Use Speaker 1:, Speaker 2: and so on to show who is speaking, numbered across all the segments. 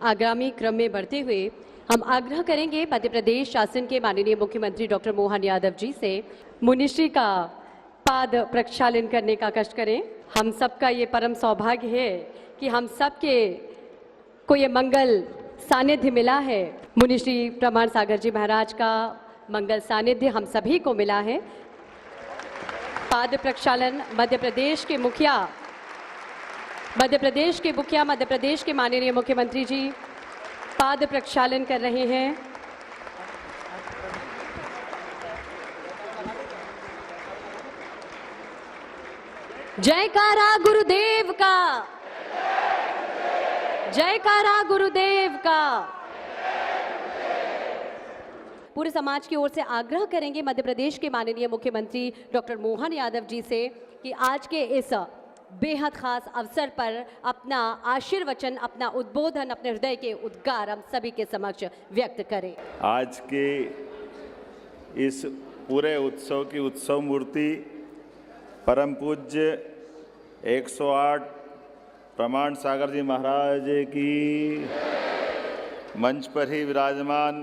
Speaker 1: आगामी क्रम में बढ़ते हुए हम आग्रह करेंगे मध्य प्रदेश शासन के माननीय मुख्यमंत्री डॉक्टर मोहन यादव जी से मुनिश्री का पाद प्रक्षालन करने का कष्ट करें। हम सबका ये परम सौभाग्य है कि हम सबके को ये मंगल सानिध्य मिला है। मुनिश्री प्रमाण सागर जी महाराज का मंगल सानिध्य हम सभी को मिला है। पाद प्रक्षालन मध्य प्रदेश के मुखिया, मध्य प्रदेश के माननीय मुख्यमंत्री जी पाद प्रक्षालन कर रहे हैं। जयकारा गुरुदेव का, जयकारा गुरुदेव का। पूरे समाज की ओर से आग्रह करेंगे मध्य प्रदेश के माननीय मुख्यमंत्री डॉक्टर मोहन यादव जी से कि आज के इस बेहद खास अवसर पर अपना आशीर्वचन, अपना उद्बोधन, अपने हृदय के उद्गार हम सभी के समक्ष व्यक्त करें।
Speaker 2: आज के इस पूरे उत्सव की उत्सव मूर्ति परम पूज्य 108 प्रमाण सागर जी महाराज की, मंच पर ही विराजमान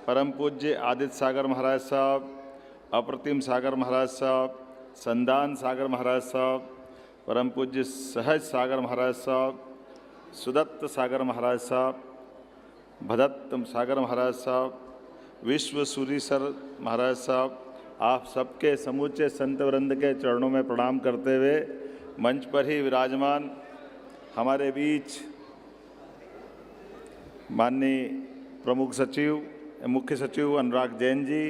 Speaker 2: परम पूज्य आदित्य सागर महाराज साहब, अप्रतिम सागर महाराज साहब, संदान सागर महाराज साहब, परम पूज्य सहज सागर महाराज साहब, सुदत्त सागर महाराज साहब, भदत्त सागर महाराज साहब, विश्व सूरीसर महाराज साहब, आप सबके समूचे संत वृंद के चरणों में प्रणाम करते हुए मंच पर ही विराजमान हमारे बीच माननीय प्रमुख सचिव, मुख्य सचिव अनुराग जैन जी,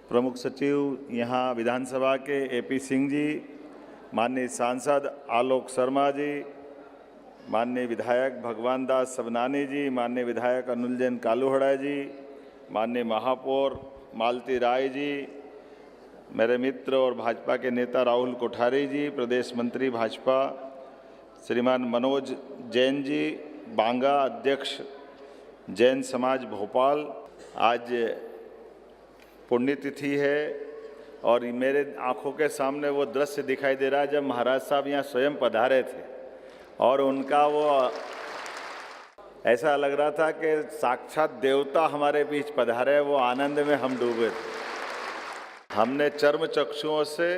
Speaker 2: प्रमुख सचिव यहाँ विधानसभा के AP सिंह जी, माननीय सांसद आलोक शर्मा जी, माननीय विधायक भगवान दास सबनानी जी, माननीय विधायक अनुल जैन कालूहड़ा जी, माननीय महापौर मालती राय जी, मेरे मित्र और भाजपा के नेता राहुल कोठारी जी, प्रदेश मंत्री भाजपा श्रीमान मनोज जैन जी, बांगा अध्यक्ष जैन समाज भोपाल। आज पुण्यतिथि है और मेरे आंखों के सामने वो दृश्य दिखाई दे रहा है जब महाराज साहब यहाँ स्वयं पधारे थे और उनका वो ऐसा लग रहा था कि साक्षात देवता हमारे बीच पधारे। वो आनंद में हम डूबे थे। हमने चर्म चक्षुओं से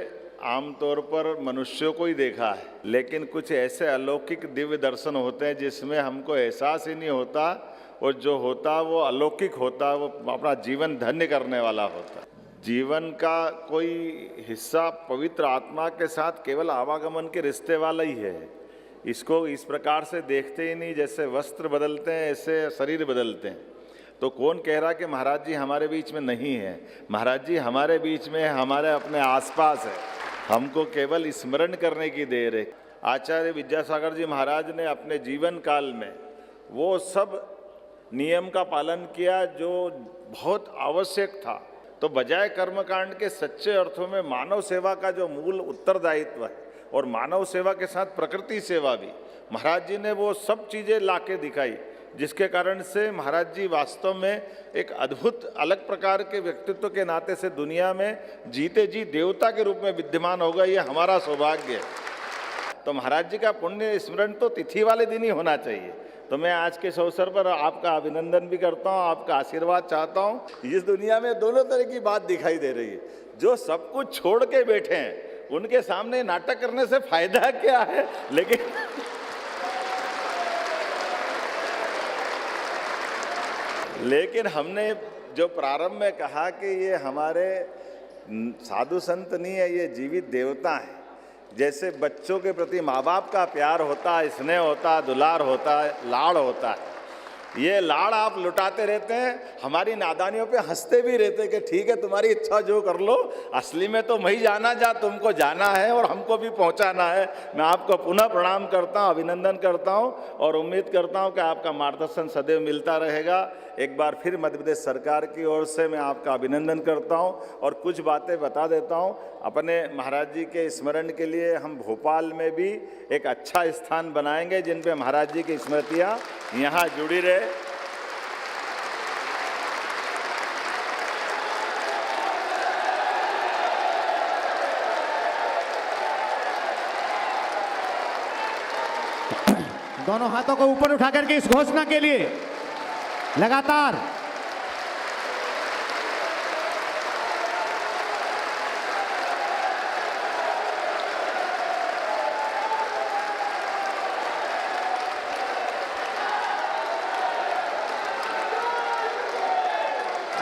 Speaker 2: आमतौर पर मनुष्यों को ही देखा है, लेकिन कुछ ऐसे अलौकिक दिव्य दर्शन होते हैं जिसमें हमको एहसास ही नहीं होता, और जो होता वो अलौकिक होता, वो अपना जीवन धन्य करने वाला होता। जीवन का कोई हिस्सा पवित्र आत्मा के साथ केवल आवागमन के रिश्ते वाला ही है। इसको इस प्रकार से देखते ही नहीं, जैसे वस्त्र बदलते हैं ऐसे शरीर बदलते हैं। तो कौन कह रहा कि महाराज जी हमारे बीच में नहीं है? महाराज जी हमारे बीच में, हमारे अपने आसपास है। हमको केवल स्मरण करने की देर है। आचार्य विद्यासागर जी महाराज ने अपने जीवन काल में वो सब नियम का पालन किया जो बहुत आवश्यक था। तो बजाय कर्मकांड के सच्चे अर्थों में मानव सेवा का जो मूल उत्तरदायित्व है, और मानव सेवा के साथ प्रकृति सेवा भी, महाराज जी ने वो सब चीज़ें लाके दिखाई, जिसके कारण से महाराज जी वास्तव में एक अद्भुत अलग प्रकार के व्यक्तित्व के नाते से दुनिया में जीते जी देवता के रूप में विद्यमान होगा। ये हमारा सौभाग्य है। तो महाराज जी का पुण्य स्मरण तो तिथि वाले दिन ही होना चाहिए। तो मैं आज के इस अवसर पर आपका अभिनंदन भी करता हूँ, आपका आशीर्वाद चाहता हूँ। इस दुनिया में दोनों तरह की बात दिखाई दे रही है। जो सब कुछ छोड़ के बैठे हैं उनके सामने नाटक करने से फायदा क्या है, लेकिन हमने जो प्रारंभ में कहा कि ये हमारे साधु संत नहीं है, ये जीवित देवता है। जैसे बच्चों के प्रति माँ बाप का प्यार होता है, स्नेह होता है, दुलार होता है, लाड़ होता है, ये लाड़ आप लुटाते रहते हैं, हमारी नादानियों पे हंसते भी रहते हैं कि ठीक है तुम्हारी इच्छा जो कर लो, असली में तो वही जाना जा तुमको जाना है और हमको भी पहुंचाना है। मैं आपको पुनः प्रणाम करता हूं, अभिनंदन करता हूं और उम्मीद करता हूं कि आपका मार्गदर्शन सदैव मिलता रहेगा। एक बार फिर मध्य प्रदेश सरकार की ओर से मैं आपका अभिनंदन करता हूं और कुछ बातें बता देता हूं। अपने महाराज जी के स्मरण के लिए हम भोपाल में भी एक अच्छा स्थान बनाएंगे जिन पे महाराज जी की स्मृतियाँ यहाँ जुड़ी रहे।
Speaker 3: दोनों हाथों को ऊपर उठा करके इस घोषणा के लिए लगातार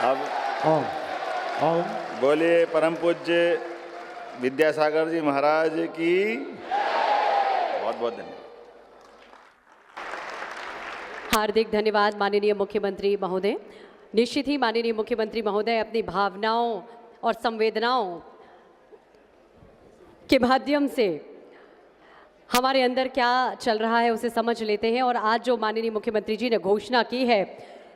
Speaker 2: अब
Speaker 3: ओम ओम
Speaker 2: बोलिए परम पूज्य विद्यासागर जी महाराज की बहुत बहुत धन्यवाद।
Speaker 1: हार्दिक धन्यवाद माननीय मुख्यमंत्री महोदय। निश्चित ही माननीय मुख्यमंत्री महोदय अपनी भावनाओं और संवेदनाओं के माध्यम से हमारे अंदर क्या चल रहा है उसे समझ लेते हैं। और आज जो माननीय मुख्यमंत्री जी ने घोषणा की है,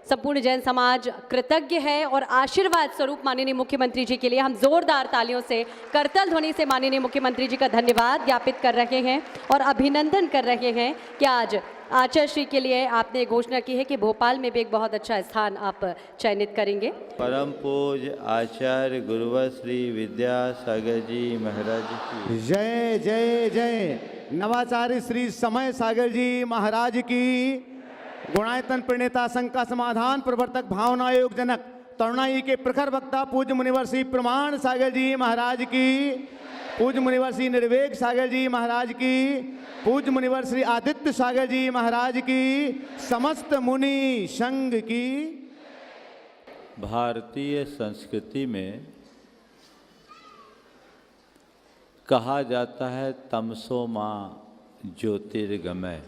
Speaker 1: संपूर्ण जैन समाज कृतज्ञ है और आशीर्वाद स्वरूप माननीय मुख्यमंत्री जी के लिए हम जोरदार तालियों से, करतल ध्वनि से माननीय मुख्यमंत्री जी का धन्यवाद ज्ञापित कर रहे हैं और अभिनंदन कर रहे हैं कि आज आचार्य श्री के लिए आपने घोषणा की है कि भोपाल में भी एक बहुत अच्छा स्थान आप चयनित करेंगे।
Speaker 4: परम पूज्य आचार्य गुरुवर श्री विद्यासागर जी महाराज की
Speaker 3: जय जय जय। नवाचार्य श्री समय सागर जी महाराज की, गुणायतन प्रणेता शंका समाधान प्रवर्तक भावना योग जनक तरुणाई के प्रखर वक्ता पूज्य मुनिवर श्री प्रमाण सागर जी महाराज की, पूज्य मुनिवर श्री निर्वेग सागर जी महाराज की, पूज्य मुनिवर श्री आदित्य सागर जी महाराज की, समस्त मुनि संघ की।
Speaker 4: भारतीय संस्कृति में कहा जाता है तमसो मां ज्योतिर्गमय।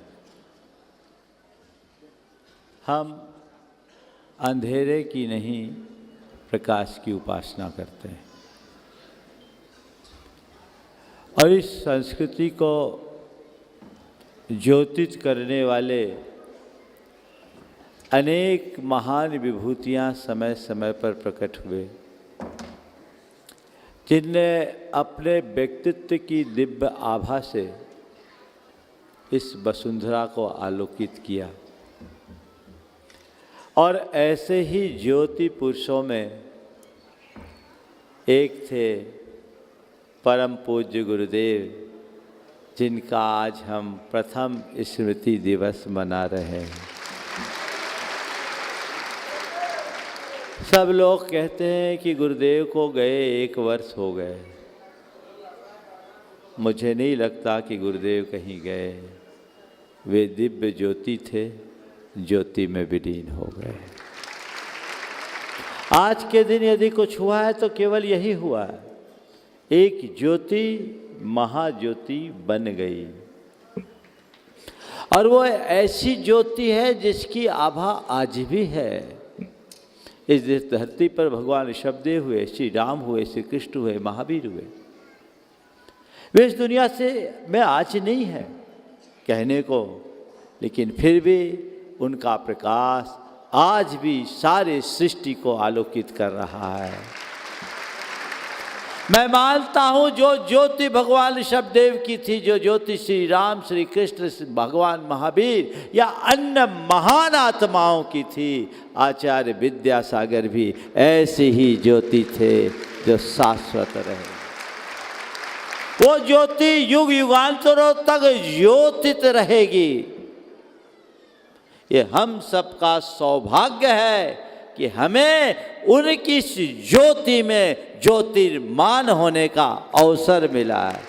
Speaker 4: हम अंधेरे की नहीं प्रकाश की उपासना करते हैं और इस संस्कृति को ज्योतित करने वाले अनेक महान विभूतियां समय समय पर प्रकट हुए, जिनने अपने व्यक्तित्व की दिव्य आभा से इस वसुंधरा को आलोकित किया। और ऐसे ही ज्योति पुरुषों में एक थे परम पूज्य गुरुदेव, जिनका आज हम प्रथम स्मृति दिवस मना रहे हैं। सब लोग कहते हैं कि गुरुदेव को गए 1 वर्ष हो गए। मुझे नहीं लगता कि गुरुदेव कहीं गए, वे दिव्य ज्योति थे, ज्योति में विलीन हो गए। आज के दिन यदि कुछ हुआ है तो केवल यही हुआ है, एक ज्योति महाज्योति बन गई। और वो ऐसी ज्योति है जिसकी आभा आज भी है। इस धरती पर भगवान ऋषभदेव हुए, श्री राम हुए, श्री कृष्ण हुए, महावीर हुए। वे इस दुनिया से में आज नहीं है कहने को, लेकिन फिर भी उनका प्रकाश आज भी सारे सृष्टि को आलोकित कर रहा है। मैं मानता हूँ जो ज्योति भगवान ऋषभदेव की थी, जो ज्योति श्री राम, श्री कृष्ण, भगवान महावीर या अन्य महान आत्माओं की थी, आचार्य विद्यासागर भी ऐसे ही ज्योति थे जो शाश्वत रहे। वो ज्योति युग युगांतरों तक ज्योतित रहेगी। ये हम सबका सौभाग्य है कि हमें उनकी इस ज्योति में ज्योतिर्मान होने का अवसर मिला है।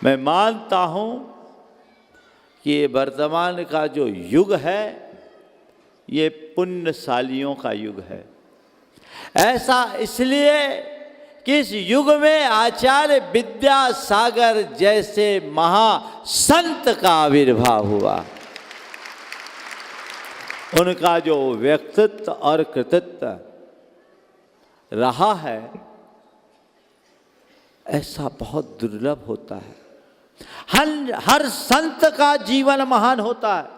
Speaker 4: मैं मानता हूँ कि ये वर्तमान का जो युग है, ये पुण्यशालियों का युग है। ऐसा इसलिए कि इस युग में आचार्य विद्यासागर जैसे महासंत का आविर्भाव हुआ। उनका जो व्यक्तित्व और कृतित्व रहा है, ऐसा बहुत दुर्लभ होता है। हर संत का जीवन महान होता है,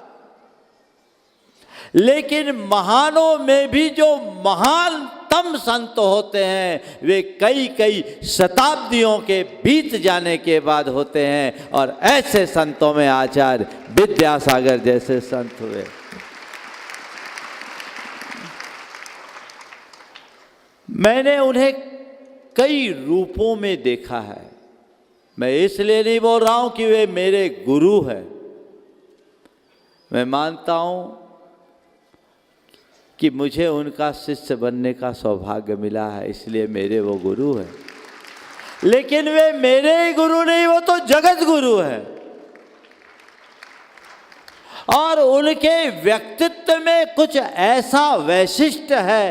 Speaker 4: लेकिन महानों में भी जो महानतम संत होते हैं, वे कई कई शताब्दियों के बीत जाने के बाद होते हैं। और ऐसे संतों में आचार्य विद्यासागर जैसे संत हुए। मैंने उन्हें कई रूपों में देखा है। मैं इसलिए नहीं बोल रहा हूं कि वे मेरे गुरु हैं। मैं मानता हूं कि मुझे उनका शिष्य बनने का सौभाग्य मिला है, इसलिए मेरे वो गुरु हैं। लेकिन वे मेरे ही गुरु नहीं, वो तो जगत गुरु हैं। और उनके व्यक्तित्व में कुछ ऐसा वैशिष्ट है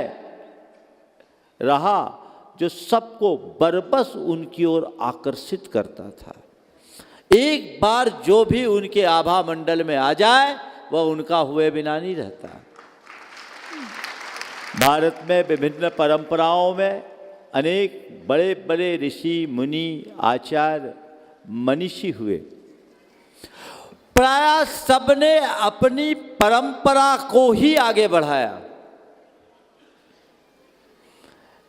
Speaker 4: रहा जो सबको बरबस उनकी ओर आकर्षित करता था। एक बार जो भी उनके आभा मंडल में आ जाए वह उनका हुए बिना नहीं रहता। भारत में विभिन्न परंपराओं में अनेक बड़े बड़े ऋषि मुनि आचार्य मनीषी हुए। प्राय सबने अपनी परंपरा को ही आगे बढ़ाया।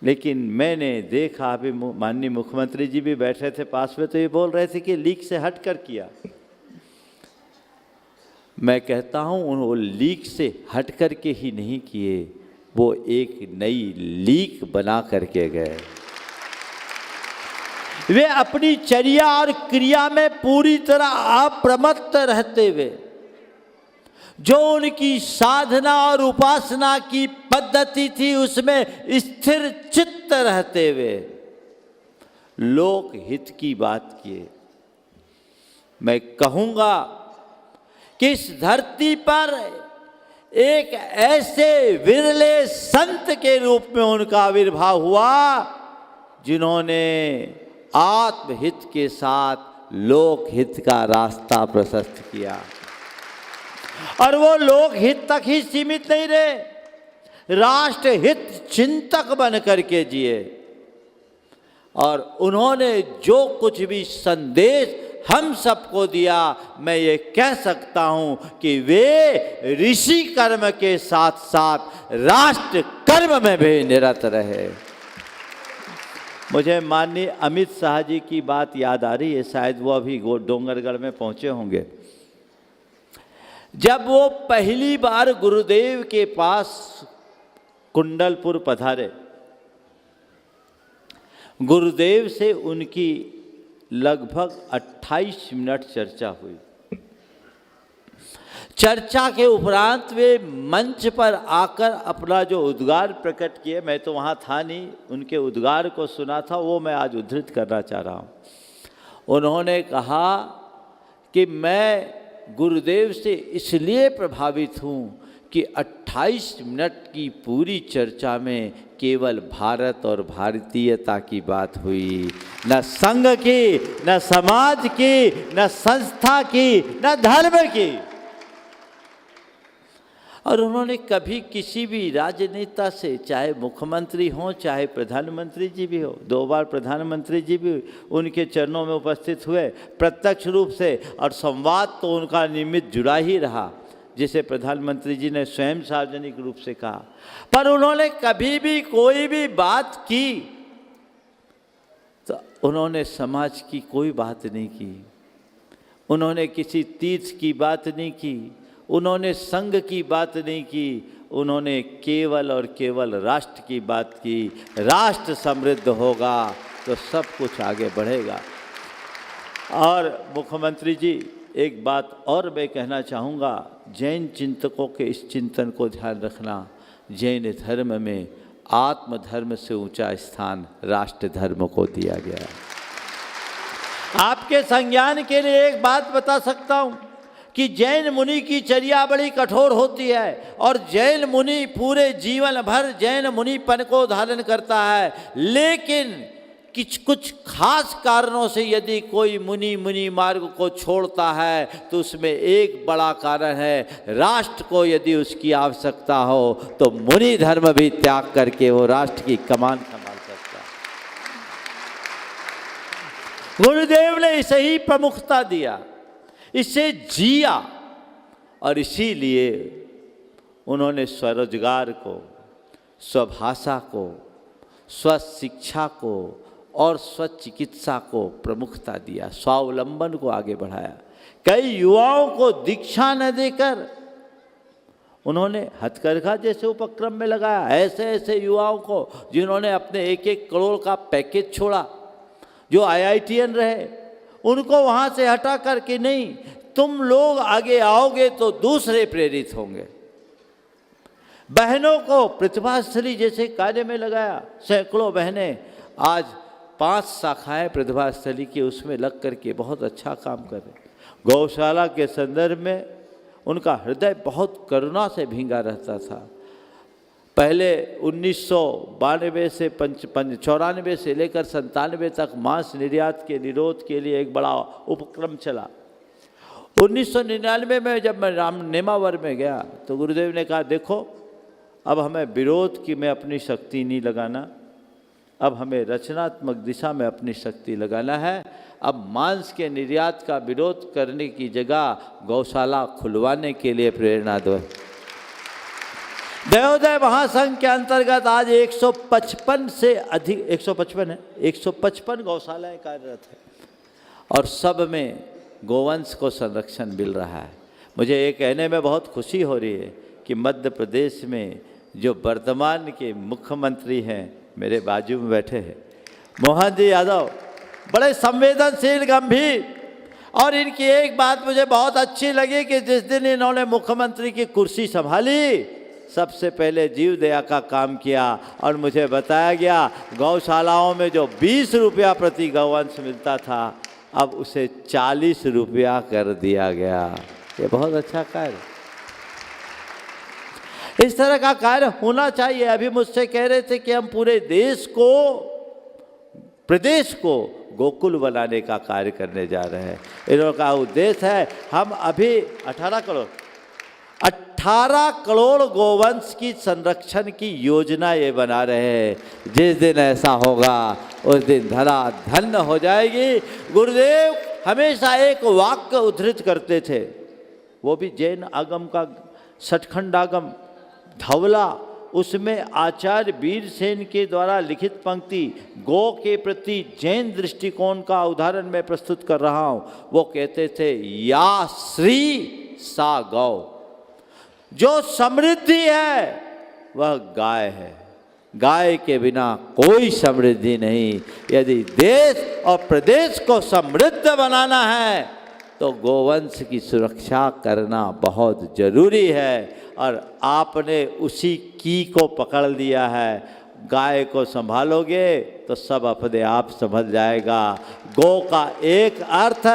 Speaker 4: लेकिन मैंने देखा, अभी माननीय मुख्यमंत्री जी भी बैठे थे पास में, तो ये बोल रहे थे कि लीक से हटकर किया। मैं कहता हूं वो लीक से हटकर के ही नहीं किए, वो एक नई लीक बना करके गए। वे अपनी चर्या और क्रिया में पूरी तरह अप्रमत्त रहते हुए, जो उनकी साधना और उपासना की पद्धति थी उसमें स्थिर चित्त रहते हुए लोक हित की बात किए। मैं कहूँगा कि इस धरती पर एक ऐसे विरले संत के रूप में उनका आविर्भाव हुआ जिन्होंने आत्महित के साथ लोकहित का रास्ता प्रशस्त किया। और वो लोकहित तक ही सीमित नहीं रहे, राष्ट्रहित चिंतक बन करके जिए। और उन्होंने जो कुछ भी संदेश हम सबको दिया, मैं ये कह सकता हूं कि वे ऋषि कर्म के साथ साथ राष्ट्र कर्म में भी निरत रहे। मुझे माननीय अमित शाह जी की बात याद आ रही है, शायद वो अभी डोंगरगढ़ में पहुंचे होंगे। जब वो पहली बार गुरुदेव के पास कुंडलपुर पधारे, गुरुदेव से उनकी लगभग 28 मिनट चर्चा हुई। चर्चा के उपरांत वे मंच पर आकर अपना जो उद्गार प्रकट किए, मैं तो वहाँ था नहीं, उनके उद्गार को सुना था, वो मैं आज उद्धृत करना चाह रहा हूँ। उन्होंने कहा कि मैं गुरुदेव से इसलिए प्रभावित हूँ कि 28 मिनट की पूरी चर्चा में केवल भारत और भारतीयता की बात हुई, न संघ की, न समाज की, न संस्था की, न धर्म की। और उन्होंने कभी किसी भी राजनेता से, चाहे मुख्यमंत्री हो चाहे प्रधानमंत्री जी भी हो, 2 बार प्रधानमंत्री जी भी उनके चरणों में उपस्थित हुए प्रत्यक्ष रूप से, और संवाद तो उनका नियमित जुड़ा ही रहा, जिसे प्रधानमंत्री जी ने स्वयं सार्वजनिक रूप से कहा। पर उन्होंने कभी भी कोई भी बात की तो उन्होंने समाज की कोई बात नहीं की, उन्होंने किसी तीर्थ की बात नहीं की, उन्होंने संघ की बात नहीं की, उन्होंने केवल और केवल राष्ट्र की बात की। राष्ट्र समृद्ध होगा तो सब कुछ आगे बढ़ेगा। और मुख्यमंत्री जी, एक बात और मैं कहना चाहूँगा, जैन चिंतकों के इस चिंतन को ध्यान रखना, जैन धर्म में आत्म धर्म से ऊंचा स्थान राष्ट्र धर्म को दिया गया है। आपके संज्ञान के लिए एक बात बता सकता हूँ कि जैन मुनि की चर्या बड़ी कठोर होती है और जैन मुनि पूरे जीवन भर जैन मुनिपन को धारण करता है, लेकिन कुछ खास कारणों से यदि कोई मुनि मार्ग को छोड़ता है तो उसमें एक बड़ा कारण है, राष्ट्र को यदि उसकी आवश्यकता हो तो मुनि धर्म भी त्याग करके वो राष्ट्र की कमान संभाल सकता है। गुरुदेव ने इसे ही प्रमुखता दिया, इसे जिया, और इसीलिए उन्होंने स्वरोजगार को, स्वभाषा को, स्वशिक्षा को और स्वचिकित्सा को प्रमुखता दिया, स्वावलंबन को आगे बढ़ाया। कई युवाओं को दीक्षा न देकर उन्होंने हथकरघा जैसे उपक्रम में लगाया, ऐसे ऐसे युवाओं को जिन्होंने अपने 1-1 करोड़ का पैकेज छोड़ा, जो IITian रहे, उनको वहाँ से हटा कर के नहीं, तुम लोग आगे आओगे तो दूसरे प्रेरित होंगे। बहनों को प्रतिभास्थली जैसे कार्य में लगाया, सैकड़ों बहनें आज 5 शाखाएं प्रतिभास्थली की उसमें लग करके बहुत अच्छा काम कर रहे। गौशाला के संदर्भ में उनका हृदय बहुत करुणा से भींगा रहता था। पहले 1992 से 94 से लेकर 97 तक मांस निर्यात के निरोध के लिए एक बड़ा उपक्रम चला। 1999 में जब मैं नेमावर में गया तो गुरुदेव ने कहा, देखो अब हमें विरोध की में अपनी शक्ति नहीं लगाना, अब हमें रचनात्मक दिशा में अपनी शक्ति लगाना है। अब मांस के निर्यात का विरोध करने की जगह गौशाला खुलवाने के लिए प्रेरणा दो। दयोदय महासंघ के अंतर्गत आज 155 से अधिक 155 गौशालाएं कार्यरत है और सब में गोवंश को संरक्षण मिल रहा है। मुझे ये कहने में बहुत खुशी हो रही है कि मध्य प्रदेश में जो वर्तमान के मुख्यमंत्री हैं, मेरे बाजू में बैठे हैं मोहन जी यादव, बड़े संवेदनशील, गंभीर, और इनकी एक बात मुझे बहुत अच्छी लगी कि जिस दिन इन्होंने मुख्यमंत्री की कुर्सी संभाली सबसे पहले जीव दया का काम किया और मुझे बताया गया गौशालाओं में जो 20 रुपया प्रति गौवंश मिलता था अब उसे 40 रुपया कर दिया गया। ये बहुत अच्छा कार्य, इस तरह का कार्य होना चाहिए। अभी मुझसे कह रहे थे कि हम पूरे देश को, प्रदेश को गोकुल बनाने का कार्य करने जा रहे हैं। इनका उद्देश्य है, हम अभी 18 करोड़ गोवंश की संरक्षण की योजना ये बना रहे हैं। जिस दिन ऐसा होगा उस दिन धरा धन्य हो जाएगी। गुरुदेव हमेशा एक वाक्य उद्धृत करते थे, वो भी जैन आगम का सचखंडागम धवला, उसमें आचार्य वीरसेन के द्वारा लिखित पंक्ति गौ के प्रति जैन दृष्टिकोण का उदाहरण मैं प्रस्तुत कर रहा हूँ। वो कहते थे, या श्री सा गौ, जो समृद्धि है वह गाय है, गाय के बिना कोई समृद्धि नहीं। यदि देश और प्रदेश को समृद्ध बनाना है तो गोवंश की सुरक्षा करना बहुत जरूरी है और आपने उसी की को पकड़ लिया है। गाय को संभालोगे तो सब अपने आप संभल जाएगा। गौ का एक अर्थ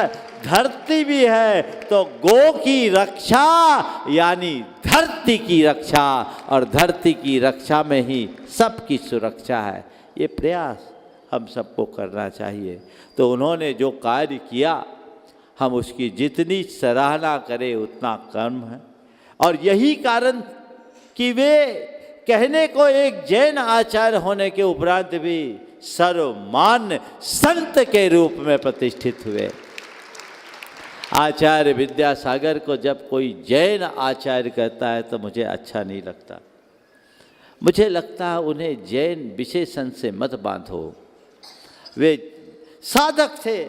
Speaker 4: धरती भी है, तो गौ की रक्षा यानी धरती की रक्षा, और धरती की रक्षा में ही सबकी सुरक्षा है। ये प्रयास हम सबको करना चाहिए। तो उन्होंने जो कार्य किया हम उसकी जितनी सराहना करें उतना कम है। और यही कारण कि वे कहने को एक जैन आचार्य होने के उपरांत भी सर्वमान्य संत के रूप में प्रतिष्ठित हुए। आचार्य विद्यासागर को जब कोई जैन आचार्य कहता है तो मुझे अच्छा नहीं लगता। मुझे लगता है उन्हें जैन विशेषण से मत बांधो। वे साधक थे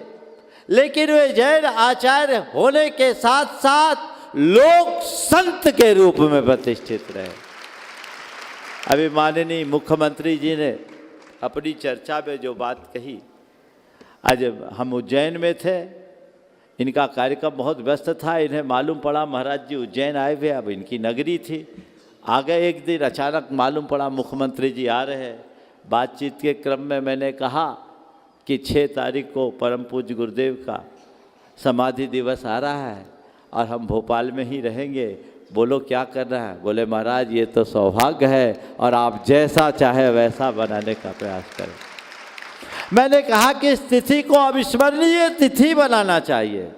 Speaker 4: लेकिन वे जैन आचार्य होने के साथ साथ लोक संत के रूप में प्रतिष्ठित रहे। अभी माननीय मुख्यमंत्री जी ने अपनी चर्चा में जो बात कही, आज हम उज्जैन में थे, इनका कार्यक्रम बहुत व्यस्त था, इन्हें मालूम पड़ा महाराज जी उज्जैन आए हुए, अब इनकी नगरी थी। आगे एक दिन अचानक मालूम पड़ा मुख्यमंत्री जी आ रहे हैं। बातचीत के क्रम में मैंने कहा कि 6 तारीख को परम पूज्य गुरुदेव का समाधि दिवस आ रहा है और हम भोपाल में ही रहेंगे, बोलो क्या करना है। बोले महाराज ये तो सौभाग्य है और आप जैसा चाहे वैसा बनाने का प्रयास करें। मैंने कहा कि इस तिथि को अविस्मरणीय तिथि बनाना चाहिए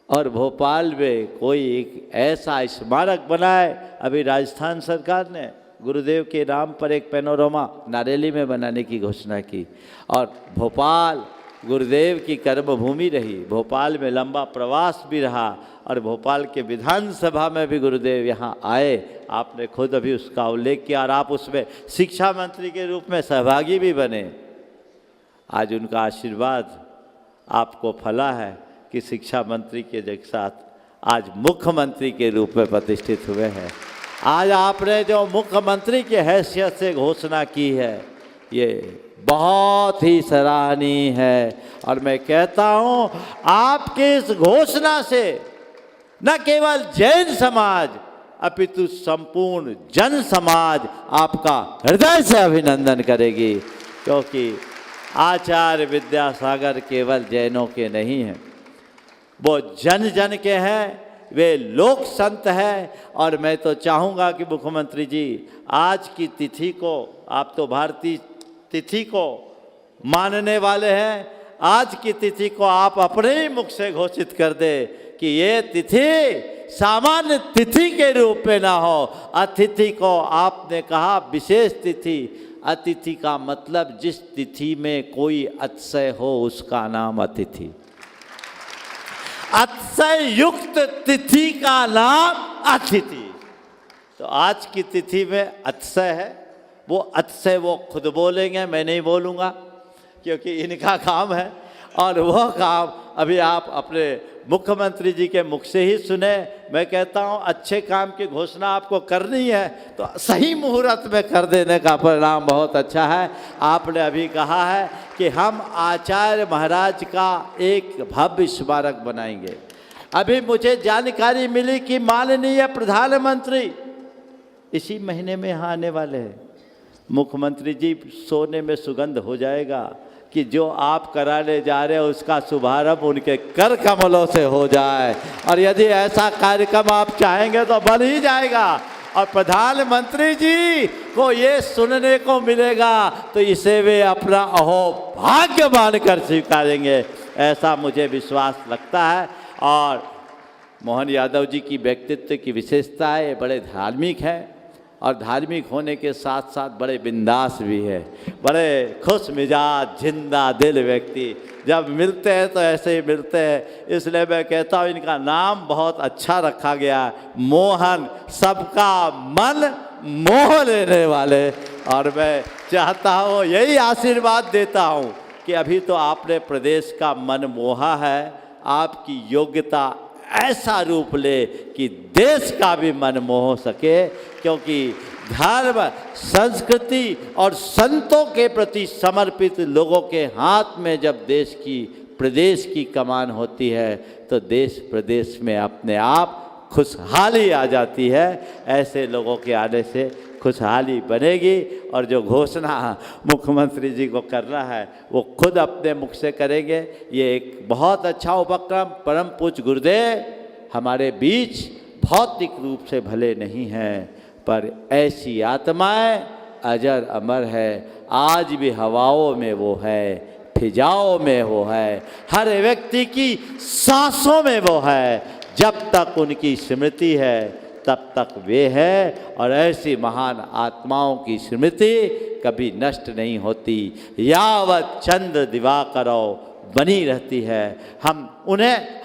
Speaker 4: और भोपाल में कोई एक ऐसा स्मारक बनाए। अभी राजस्थान सरकार ने गुरुदेव के नाम पर एक पैनोरमा नारेली में बनाने की घोषणा की और भोपाल गुरुदेव की कर्मभूमि रही। भोपाल में लंबा प्रवास भी रहा और भोपाल के विधानसभा में भी गुरुदेव यहाँ आए। आपने खुद अभी उसका उल्लेख किया और आप उसमें शिक्षा मंत्री के रूप में सहभागी भी बने। आज उनका आशीर्वाद आपको फला है कि शिक्षा मंत्री के साथ आज मुख्यमंत्री के रूप में प्रतिष्ठित हुए हैं। आज आपने जो मुख्यमंत्री की हैसियत से घोषणा की है ये बहुत ही सराहनीय है। और मैं कहता हूँ आपकी इस घोषणा से न केवल जैन समाज अपितु संपूर्ण जन समाज आपका हृदय से अभिनंदन करेगी, क्योंकि आचार्य विद्यासागर केवल जैनों के नहीं हैं, वो जन जन के हैं, वे लोक संत हैं। और मैं तो चाहूँगा कि मुख्यमंत्री जी आज की तिथि को, आप तो भारतीय तिथि को मानने वाले हैं, आज की तिथि को आप अपने ही मुख से घोषित कर दे कि ये तिथि सामान्य तिथि के रूप में ना हो, अतिथि को आपने कहा विशेष तिथि। अतिथि का मतलब जिस तिथि में कोई अतिशय हो उसका नाम अतिथि, अतिशय युक्त तिथि का नाम अतिथि। तो आज की तिथि में अतिशय है, वो अतिशय वो खुद बोलेंगे, मैं नहीं बोलूँगा, क्योंकि इनका काम है। और वह काम अभी आप अपने मुख्यमंत्री जी के मुख से ही सुने। मैं कहता हूँ अच्छे काम की घोषणा आपको करनी है तो सही मुहूर्त में कर देने का परिणाम बहुत अच्छा है। आपने अभी कहा है कि हम आचार्य महाराज का एक भव्य स्मारक बनाएंगे। अभी मुझे जानकारी मिली कि माननीय प्रधानमंत्री इसी महीने में यहाँ आने वाले हैं। मुख्यमंत्री जी, सोने में सुगंध हो जाएगा कि जो आप कराने जा रहे हो उसका शुभारंभ उनके कर कमलों से हो जाए। और यदि ऐसा कार्यक्रम आप चाहेंगे तो बन ही जाएगा। और प्रधानमंत्री जी को ये सुनने को मिलेगा तो इसे वे अपना अहोभाग्य मानकर स्वीकारेंगे, ऐसा मुझे विश्वास लगता है। और मोहन यादव जी की व्यक्तित्व की विशेषता है, ये बड़े धार्मिक हैं और धार्मिक होने के साथ साथ बड़े बिंदास भी है, बड़े खुश मिजाज जिंदा दिल व्यक्ति। जब मिलते हैं तो ऐसे ही मिलते हैं, इसलिए मैं कहता हूँ इनका नाम बहुत अच्छा रखा गया, मोहन, सबका मन मोह लेने वाले। और मैं चाहता हूँ, यही आशीर्वाद देता हूँ कि अभी तो आपने प्रदेश का मन मोहा है, आपकी योग्यता ऐसा रूप ले कि देश का भी मन मोह सके, क्योंकि धर्म, संस्कृति और संतों के प्रति समर्पित लोगों के हाथ में जब देश की, प्रदेश की कमान होती है तो देश प्रदेश में अपने आप खुशहाली आ जाती है। ऐसे लोगों के आने से खुशहाली बनेगी। और जो घोषणा मुख्यमंत्री जी को करना है वो खुद अपने मुख से करेंगे। ये एक बहुत अच्छा उपक्रम। परम पूज्य गुरुदेव हमारे बीच भौतिक रूप से भले नहीं हैं, पर ऐसी आत्माएं अजर अमर है। आज भी हवाओं में वो है, फिजाओं में वो है, हर व्यक्ति की सांसों में वो है। जब तक उनकी स्मृति है तब तक वे है। और ऐसी महान आत्माओं की स्मृति कभी नष्ट नहीं होती, यावत चंद्र दिवाकरो बनी रहती है।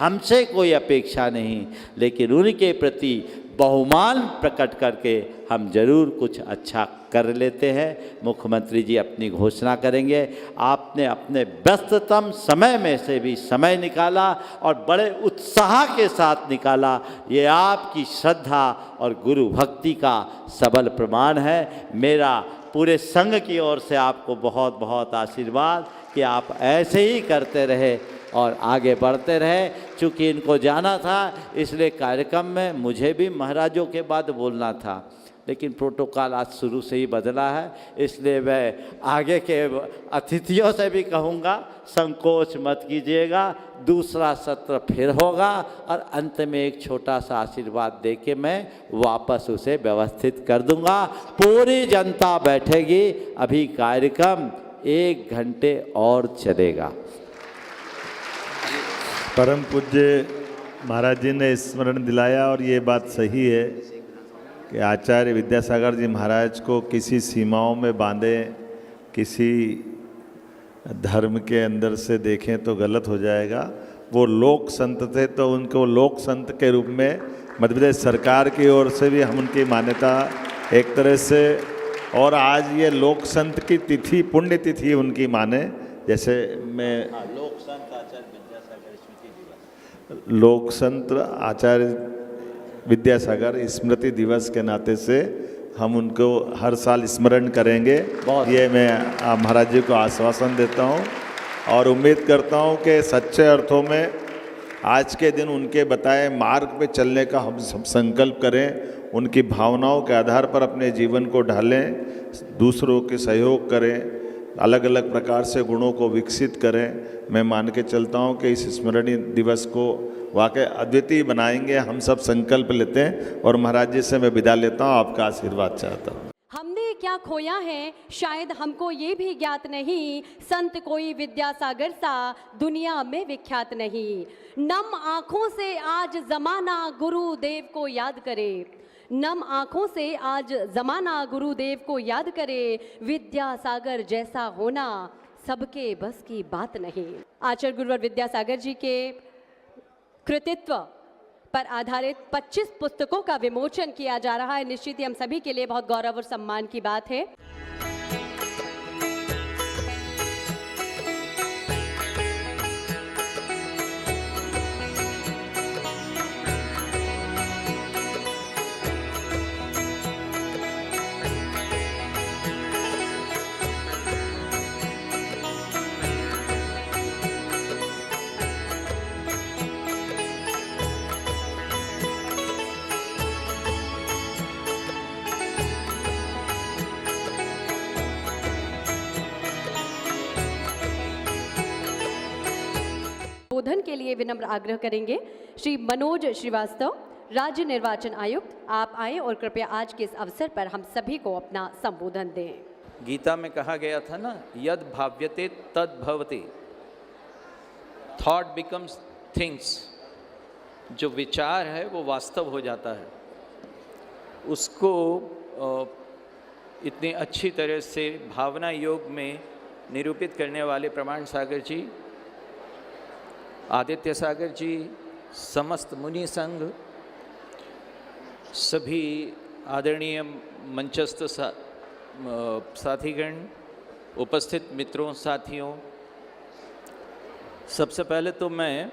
Speaker 4: हमसे कोई अपेक्षा नहीं, लेकिन उनके प्रति बहुमान प्रकट करके हम जरूर कुछ अच्छा कर लेते हैं। मुख्यमंत्री जी अपनी घोषणा करेंगे। आपने अपने व्यस्ततम समय में से भी समय निकाला और बड़े उत्साह के साथ निकाला। ये आपकी श्रद्धा और गुरु भक्ति का सबल प्रमाण है। मेरा पूरे संघ की ओर से आपको बहुत बहुत आशीर्वाद कि आप ऐसे ही करते रहे और आगे बढ़ते रहे। चूँकि इनको जाना था इसलिए कार्यक्रम में मुझे भी महाराजों के बाद बोलना था, लेकिन प्रोटोकॉल आज शुरू से ही बदला है, इसलिए मैं आगे के अतिथियों से भी कहूँगा संकोच मत कीजिएगा। दूसरा सत्र फिर होगा और अंत में एक छोटा सा आशीर्वाद दे के मैं वापस उसे व्यवस्थित कर दूँगा। पूरी जनता बैठेगी। अभी कार्यक्रम 1 घंटे और चलेगा।
Speaker 2: परम पूज्य महाराज जी ने स्मरण दिलाया और ये बात सही है कि आचार्य विद्यासागर जी महाराज को किसी सीमाओं में बांधे, किसी धर्म के अंदर से देखें तो गलत हो जाएगा। वो लोक संत थे तो उनको लोक संत के रूप में मध्य प्रदेश सरकार की ओर से भी हम उनकी मान्यता एक तरह से, और आज ये लोक संत की तिथि, पुण्य तिथि उनकी माने। जैसे मैं
Speaker 4: लोक संत आचार्य विद्यासागर स्मृति दिवस,
Speaker 2: लोक संत आचार्य विद्यासागर स्मृति दिवस के नाते से हम उनको हर साल स्मरण करेंगे। ये मैं महाराज जी को आश्वासन देता हूँ और उम्मीद करता हूँ कि सच्चे अर्थों में आज के दिन उनके बताए मार्ग पे चलने का हम सब संकल्प करें, उनकी भावनाओं के आधार पर अपने जीवन को ढालें, दूसरों के सहयोग करें, अलग अलग प्रकार से गुणों को विकसित करें। मैं मान के चलता हूँ कि इस स्मरणीय दिवस को वाकई अद्वितीय बनाएंगे, हम सब संकल्प लेते हैं। और महाराज जी से मैं विदा लेता हूँ, आपका आशीर्वाद चाहता हूँ।
Speaker 1: हमने क्या खोया है शायद हमको ये भी ज्ञात नहीं, संत कोई विद्यासागर सा दुनिया में विख्यात नहीं। नम आँखों से आज जमाना गुरुदेव को याद करे, नम आँखों से आज जमाना गुरुदेव को याद करे, विद्यासागर जैसा होना सबके बस की बात नहीं। आचार्य गुरुवर विद्यासागर जी के कृतित्व पर आधारित 25 पुस्तकों का विमोचन किया जा रहा है। निश्चित ही हम सभी के लिए बहुत गौरव और सम्मान की बात है। संबोधन के लिए विनम्र आग्रह करेंगे श्री मनोज श्रीवास्तव, राज्य निर्वाचन आयुक्त। आप आए और कृपया आज के इस अवसर पर हम सभी को अपना संबोधन दें।
Speaker 5: गीता में कहा गया था ना, यद भाव्यते तद भवति। Thought becomes things. जो विचार है वो वास्तव हो जाता है। उसको इतनी अच्छी तरह से भावना योग में निरूपित करने वाले प्रमाण सागर जी, आदित्य सागर जी, समस्त मुनि संघ, सभी आदरणीय मंचस्थ साथीगण, उपस्थित मित्रों, साथियों, सबसे पहले तो मैं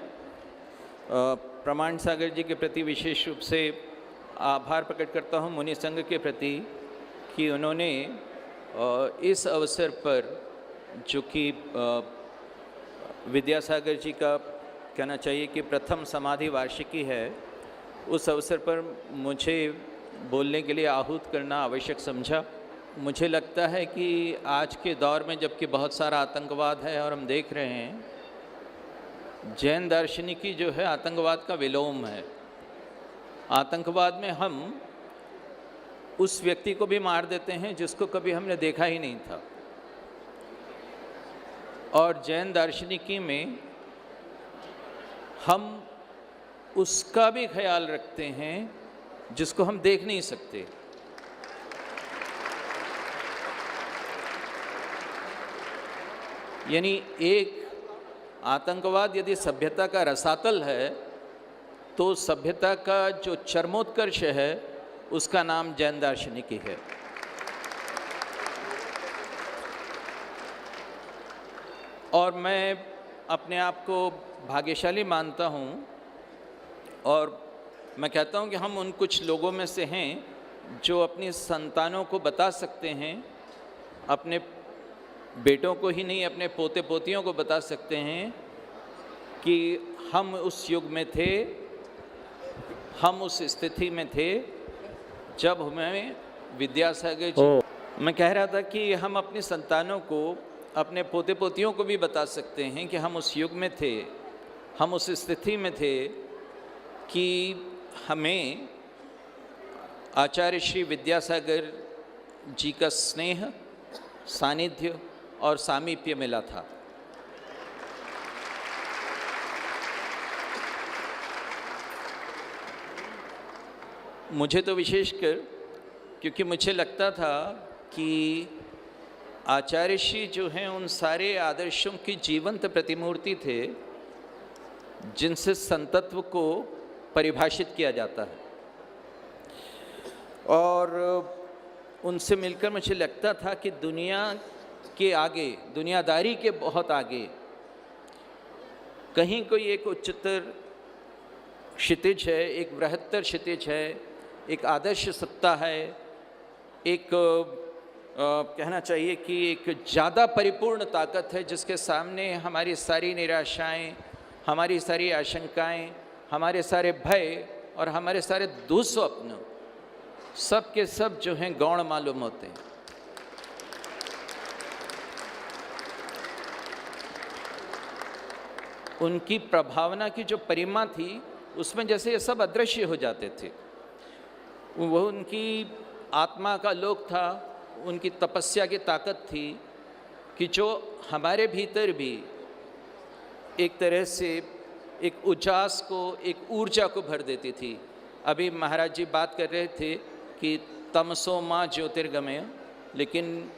Speaker 5: प्रमाण सागर जी के प्रति विशेष रूप से आभार प्रकट करता हूँ मुनि संघ के प्रति कि उन्होंने इस अवसर पर, जो कि विद्यासागर जी का कहना चाहिए कि प्रथम समाधि वार्षिकी है, उस अवसर पर मुझे बोलने के लिए आहूत करना आवश्यक समझा। मुझे लगता है कि आज के दौर में जबकि बहुत सारा आतंकवाद है और हम देख रहे हैं, जैन दार्शनिकी जो है आतंकवाद का विलोम है। आतंकवाद में हम उस व्यक्ति को भी मार देते हैं जिसको कभी हमने देखा ही नहीं था, और जैन दार्शनिकी में हम उसका भी ख्याल रखते हैं जिसको हम देख नहीं सकते। यानी एक आतंकवाद यदि सभ्यता का रसातल है, तो सभ्यता का जो चरमोत्कर्ष है उसका नाम जैन दार्शनिकी है। और मैं अपने आप को भाग्यशाली मानता हूँ, और मैं कहता हूँ कि हम उन कुछ लोगों में से हैं जो अपनी संतानों को बता सकते हैं, अपने बेटों को ही नहीं अपने पोते पोतियों को बता सकते हैं कि हम उस युग में थे, हम उस स्थिति में थे जब हमें विद्यासागर जी, मैं कह रहा था कि हम अपनी संतानों को, अपने पोते पोतियों को भी बता सकते हैं कि हम उस युग में थे, हम उस स्थिति में थे कि हमें आचार्य श्री विद्यासागर जी का स्नेह, सानिध्य और सामीप्य मिला था। मुझे तो विशेषकर, क्योंकि मुझे लगता था कि आचार्य श्री जो हैं उन सारे आदर्शों की जीवंत प्रतिमूर्ति थे जिनसे संतत्व को परिभाषित किया जाता है, और उनसे मिलकर मुझे लगता था कि दुनिया के आगे, दुनियादारी के बहुत आगे कहीं कोई एक उच्चतर क्षितिज है, एक बृहत्तर क्षितिज है, एक आदर्श सत्ता है एक कहना चाहिए कि एक ज़्यादा परिपूर्ण ताकत है जिसके सामने हमारी सारी निराशाएं, हमारी सारी आशंकाएं, हमारे सारे भय और हमारे सारे दुस्वप्न सब के सब जो हैं गौण मालूम होते हैं। उनकी प्रभावना की जो परिमा थी उसमें जैसे ये सब अदृश्य हो जाते थे। वह उनकी आत्मा का लोक था, उनकी तपस्या की ताकत थी कि जो हमारे भीतर भी एक तरह से एक उजास को, एक ऊर्जा को भर देती थी। अभी महाराज जी बात कर रहे थे कि तमसो माँ ज्योतिर्गमय, लेकिन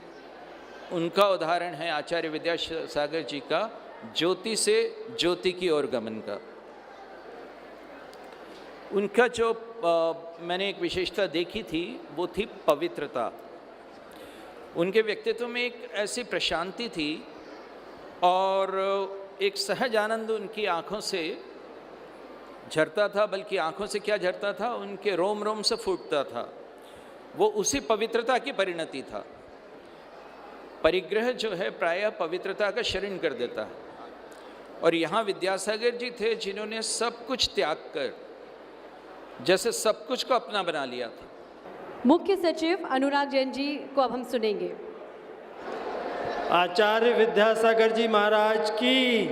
Speaker 5: उनका उदाहरण है आचार्य विद्यासागर जी का ज्योति से ज्योति की ओर गमन का। उनका जो मैंने एक विशेषता देखी थी वो थी पवित्रता। उनके व्यक्तित्व में एक ऐसी प्रशांति थी और एक सहज आनंद उनकी आँखों से झरता था, बल्कि आँखों से क्या झरता था, उनके रोम रोम से फूटता था। वो उसी पवित्रता की परिणति था। परिग्रह जो है प्रायः पवित्रता का शरण कर देता है, और यहाँ विद्यासागर जी थे जिन्होंने सब कुछ त्याग कर जैसे सब कुछ को अपना बना लिया था।
Speaker 1: मुख्य सचिव अनुराग जैन जी को अब हम सुनेंगे।
Speaker 6: आचार्य विद्यासागर जी महाराज की।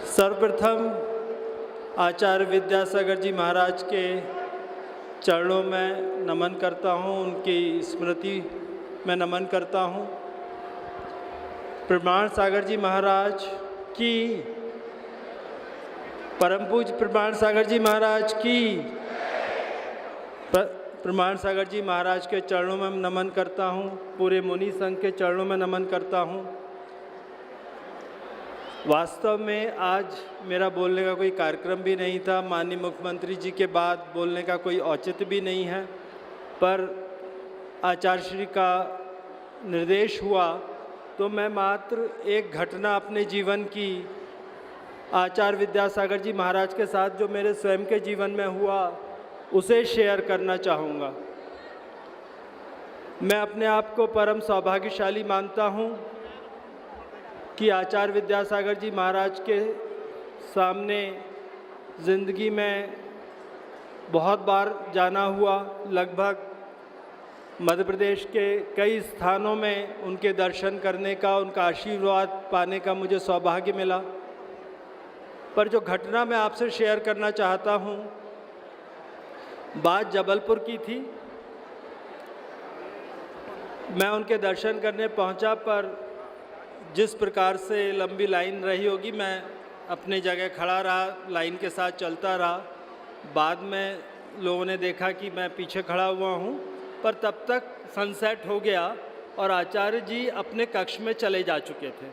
Speaker 6: सर्वप्रथम आचार्य विद्यासागर जी महाराज के चरणों में नमन करता हूँ, उनकी स्मृति में नमन करता हूँ। प्रमाण सागर जी महाराज की, परम पूज्य प्रमाण सागर जी महाराज की, प्रमाण सागर जी महाराज के चरणों में नमन करता हूँ। पूरे मुनि संघ के चरणों में नमन करता हूँ। वास्तव में आज मेरा बोलने का कोई कार्यक्रम भी नहीं था, माननीय मुख्यमंत्री जी के बाद बोलने का कोई औचित्य भी नहीं है, पर आचार्य श्री का निर्देश हुआ तो मैं मात्र एक घटना अपने जीवन की आचार्य विद्यासागर जी महाराज के साथ जो मेरे स्वयं के जीवन में हुआ उसे शेयर करना चाहूँगा। मैं अपने आप को परम सौभाग्यशाली मानता हूँ कि आचार्य विद्यासागर जी महाराज के सामने ज़िंदगी में बहुत बार जाना हुआ। लगभग मध्य प्रदेश के कई स्थानों में उनके दर्शन करने का, उनका आशीर्वाद पाने का मुझे सौभाग्य मिला। पर जो घटना मैं आपसे शेयर करना चाहता हूँ, बात जबलपुर की थी। मैं उनके दर्शन करने पहुँचा, पर जिस प्रकार से लंबी लाइन रही होगी, मैं अपने जगह खड़ा रहा, लाइन के साथ चलता रहा। बाद में लोगों ने देखा कि मैं पीछे खड़ा हुआ हूँ, पर तब तक सनसेट हो गया और आचार्य जी अपने कक्ष में चले जा चुके थे।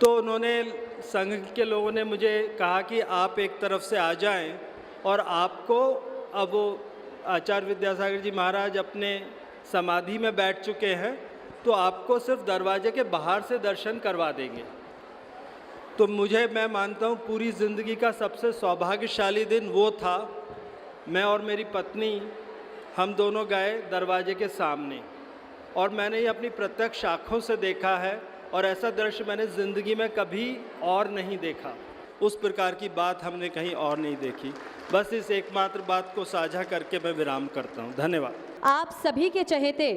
Speaker 6: तो उन्होंने, संघ के लोगों ने मुझे कहा कि आप एक तरफ से आ जाएं और आपको, अब वो आचार्य विद्यासागर जी महाराज अपने समाधि में बैठ चुके हैं, तो आपको सिर्फ दरवाजे के बाहर से दर्शन करवा देंगे। तो मुझे, मैं मानता हूँ पूरी ज़िंदगी का सबसे सौभाग्यशाली दिन वो था। मैं और मेरी पत्नी, हम दोनों गए दरवाजे के सामने और मैंने ये अपनी प्रत्यक्ष आँखों से देखा है, और ऐसा दृश्य मैंने ज़िंदगी में कभी और नहीं देखा। उस प्रकार की बात हमने कहीं और नहीं देखी। बस इस एकमात्र बात को साझा करके मैं विराम करता हूँ। धन्यवाद।
Speaker 1: आप सभी के चहेते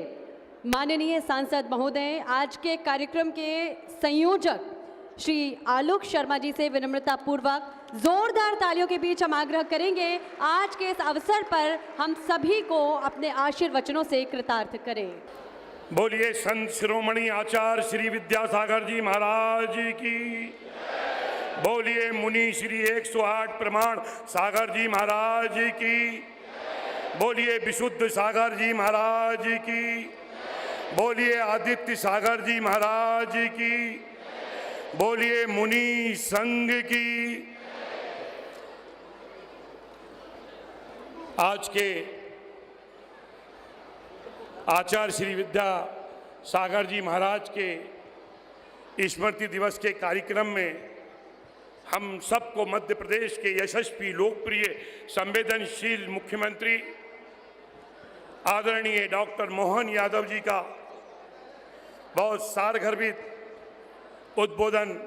Speaker 1: माननीय सांसद महोदय, आज के कार्यक्रम के संयोजक श्री आलोक शर्मा जी से विनम्रता पूर्वक जोरदार तालियों के बीच हम आग्रह करेंगे आज के इस अवसर पर हम सभी को अपने आशीर्वचनों से कृतार्थ करें।
Speaker 7: बोलिए संत शिरोमणि आचार्य श्री विद्यासागर जी महाराज की। बोलिए मुनि श्री 108 प्रमाण सागर जी महाराज की। बोलिए विशुद्ध सागर जी महाराज की। बोलिए आदित्य सागर जी महाराज की। बोलिए मुनि संघ की। आज के आचार्य श्री विद्यासागर जी महाराज के स्मृति दिवस के कार्यक्रम में हम सबको मध्य प्रदेश के यशस्वी, लोकप्रिय, संवेदनशील मुख्यमंत्री आदरणीय डॉक्टर मोहन यादव जी का बहुत सारगर्भित उद्बोधन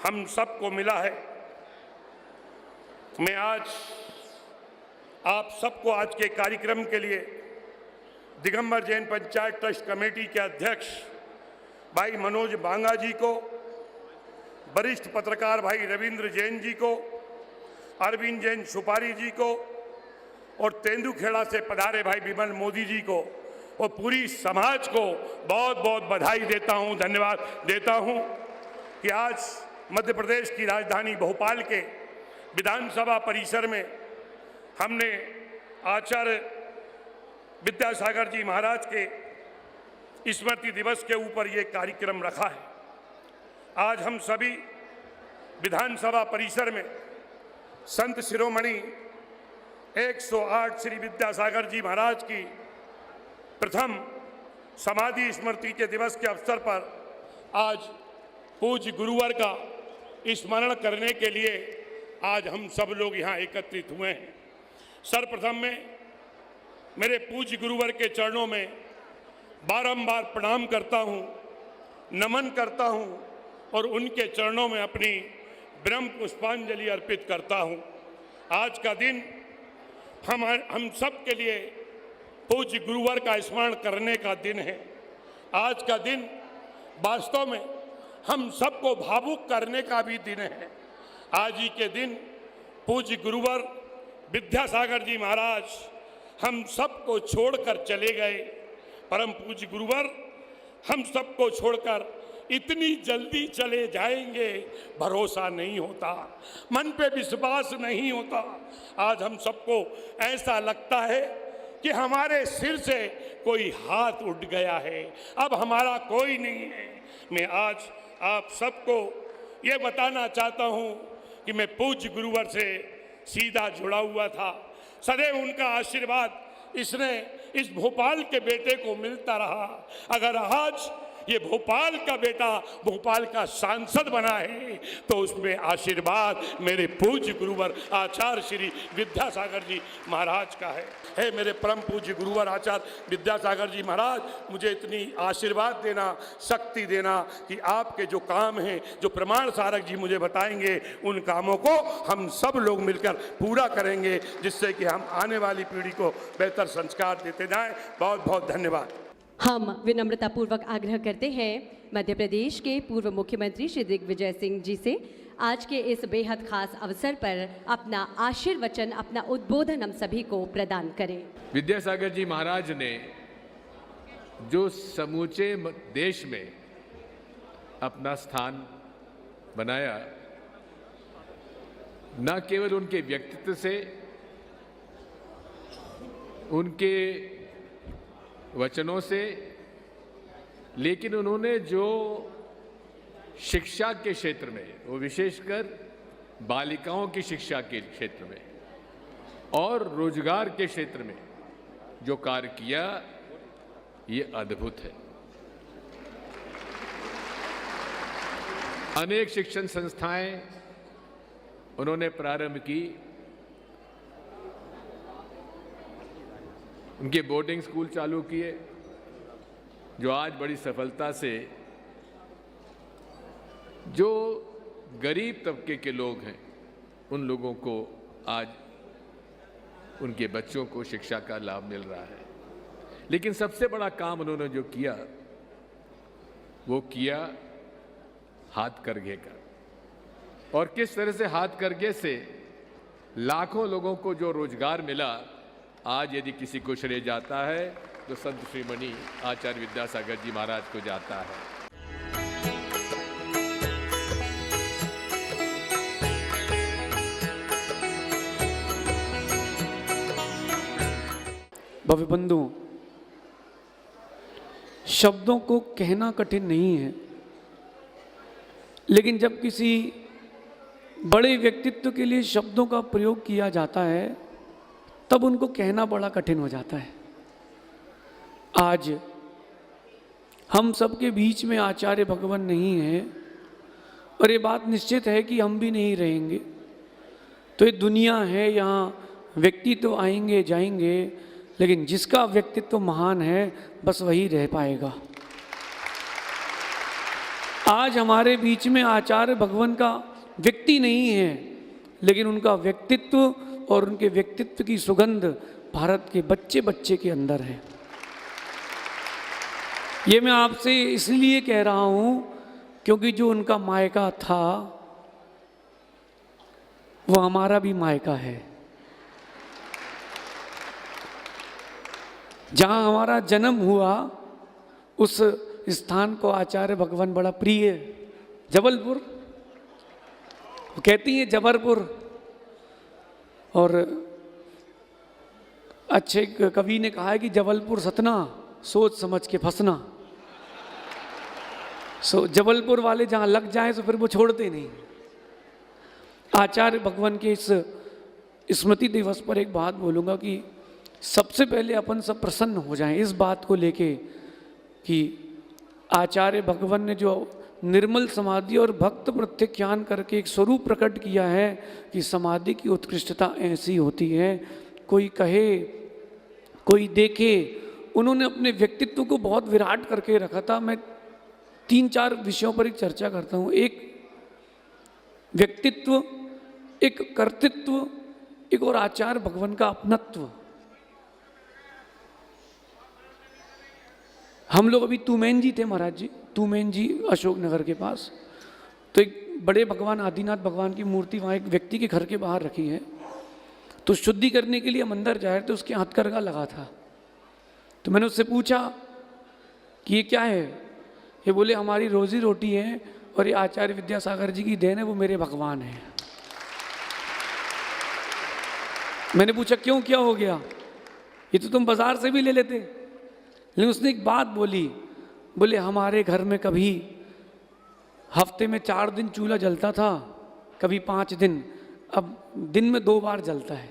Speaker 7: हम सबको मिला है। मैं आज आप सबको आज के कार्यक्रम के लिए दिगंबर जैन पंचायत ट्रस्ट कमेटी के अध्यक्ष भाई मनोज बांगा जी को, वरिष्ठ पत्रकार भाई रविंद्र जैन जी को, अरविंद जैन सुपारी जी को और तेंदुखेड़ा से पधारे भाई विमल मोदी जी को और पूरी समाज को बहुत बहुत बधाई देता हूं, धन्यवाद देता हूं कि आज मध्य प्रदेश की राजधानी भोपाल के विधानसभा परिसर में हमने आचार्य विद्यासागर जी महाराज के स्मृति दिवस के ऊपर ये कार्यक्रम रखा है। आज हम सभी विधानसभा परिसर में संत शिरोमणि 108 श्री विद्यासागर जी महाराज की प्रथम समाधि स्मृति के दिवस के अवसर पर आज पूज्य गुरुवर का स्मरण करने के लिए आज हम सब लोग यहाँ एकत्रित हुए हैं। सर्वप्रथम में मेरे पूज्य गुरुवर के चरणों में बारंबार प्रणाम करता हूँ, नमन करता हूँ और उनके चरणों में अपनी ब्रह्म पुष्पांजलि अर्पित करता हूँ। आज का दिन हम सब के लिए पूज्य गुरुवर का स्मरण करने का दिन है। आज का दिन वास्तव में हम सबको भावुक करने का भी दिन है। आज ही के दिन पूज्य गुरुवर विद्यासागर जी महाराज हम सबको छोड़कर चले गए। परम पूज्य गुरुवर हम सबको छोड़कर इतनी जल्दी चले जाएंगे, भरोसा नहीं होता, मन पे विश्वास नहीं होता। आज हम सबको ऐसा लगता है कि हमारे सिर से कोई हाथ उठ गया है, अब हमारा कोई नहीं है। मैं आज आप सबको ये बताना चाहता हूँ कि मैं पूज्य गुरुवर से सीधा जुड़ा हुआ था। सदैव उनका आशीर्वाद इस भोपाल के बेटे को मिलता रहा। अगर आज ये भोपाल का बेटा भोपाल का सांसद बना है तो उसमें आशीर्वाद मेरे पूज्य गुरुवर आचार्य श्री विद्यासागर जी महाराज का है। मेरे परम पूज्य गुरुवर आचार्य विद्यासागर जी महाराज, मुझे इतनी आशीर्वाद देना, शक्ति देना कि आपके जो काम हैं, जो प्रमाण सारक जी मुझे बताएंगे, उन कामों को हम सब लोग मिलकर पूरा करेंगे, जिससे कि हम आने वाली पीढ़ी को बेहतर संस्कार देते जाएं। बहुत बहुत धन्यवाद।
Speaker 1: हम विनम्रतापूर्वक आग्रह करते हैं मध्य प्रदेश के पूर्व मुख्यमंत्री श्री दिग्विजय सिंह जी से आज के इस बेहद खास अवसर पर अपना आशीर्वचन, अपना उद्बोधन हम सभी को प्रदान करें।
Speaker 8: विद्यासागर जी महाराज ने जो समूचे देश में अपना स्थान बनाया, न केवल उनके व्यक्तित्व से, उनके वचनों से, लेकिन उन्होंने जो शिक्षा के क्षेत्र में, वो विशेषकर बालिकाओं की शिक्षा के क्षेत्र में और रोजगार के क्षेत्र में जो कार्य किया, ये अद्भुत है। अनेक शिक्षण संस्थाएं उन्होंने प्रारंभ की। उनके बोर्डिंग स्कूल चालू किए, जो आज बड़ी सफलता से जो गरीब तबके के लोग हैं, उन लोगों को आज उनके बच्चों को शिक्षा का लाभ मिल रहा है। लेकिन सबसे बड़ा काम उन्होंने जो किया, वो किया हाथकरघे का। और किस तरह से हाथकरघे से लाखों लोगों को जो रोजगार मिला, आज यदि किसी को श्रेय जाता है तो संत श्रीमणि आचार्य विद्यासागर जी महाराज को जाता है।
Speaker 9: भव्य बंधु, शब्दों को कहना कठिन नहीं है, लेकिन जब किसी बड़े व्यक्तित्व के लिए शब्दों का प्रयोग किया जाता है, तब उनको कहना बड़ा कठिन हो जाता है। आज हम सबके बीच में आचार्य भगवान नहीं है, और ये बात निश्चित है कि हम भी नहीं रहेंगे। तो ये दुनिया है, यहाँ व्यक्ति तो आएंगे जाएंगे, लेकिन जिसका व्यक्तित्व महान है बस वही रह पाएगा। आज हमारे बीच में आचार्य भगवान का व्यक्ति नहीं है, लेकिन उनका व्यक्तित्व और उनके व्यक्तित्व की सुगंध भारत के बच्चे बच्चे के अंदर है। ये मैं आपसे इसलिए कह रहा हूँ क्योंकि जो उनका मायका था वो हमारा भी मायका है। जहाँ हमारा जन्म हुआ उस स्थान को आचार्य भगवान बड़ा प्रिय है। जबलपुर, वो कहती हैं जबरपुर, और अच्छे कवि ने कहा है कि जबलपुर सतना सोच समझ के फंसना। जबलपुर वाले जहाँ लग जाएं तो फिर वो छोड़ते नहीं। आचार्य भगवान के इस स्मृति दिवस पर एक बात बोलूँगा कि सबसे पहले अपन सब प्रसन्न हो जाएं इस बात को लेके कि आचार्य भगवान ने जो निर्मल समाधि और भक्त प्रत्याख्यान करके एक स्वरूप प्रकट किया है कि समाधि की उत्कृष्टता ऐसी होती है, कोई कहे कोई देखे। उन्होंने अपने व्यक्तित्व को बहुत विराट करके रखा था। मैं 3-4 विषयों पर एक चर्चा करता हूँ। एक व्यक्तित्व, एक कर्तृत्व, एक और आचार्य भगवान का अपनत्व। हम लोग अभी तुमैन जी थे महाराज जी, तुमैन जी अशोकनगर के पास, तो एक बड़े भगवान आदिनाथ भगवान की मूर्ति वहाँ एक व्यक्ति के घर के बाहर रखी है। तो शुद्धि करने के लिए हम अंदर जा रहे थे, उसके हथकरघा लगा था। तो मैंने उससे पूछा कि ये क्या है? ये बोले हमारी रोजी रोटी है और ये आचार्य विद्यासागर जी की देन है, वो मेरे भगवान है। मैंने पूछा क्यों, क्या हो गया? ये तो तुम बाजार से भी ले लेते। लेकिन उसने एक बात बोली, बोले हमारे घर में कभी हफ्ते में 4 दिन चूल्हा जलता था, कभी 5 दिन, अब दिन में 2 बार जलता है।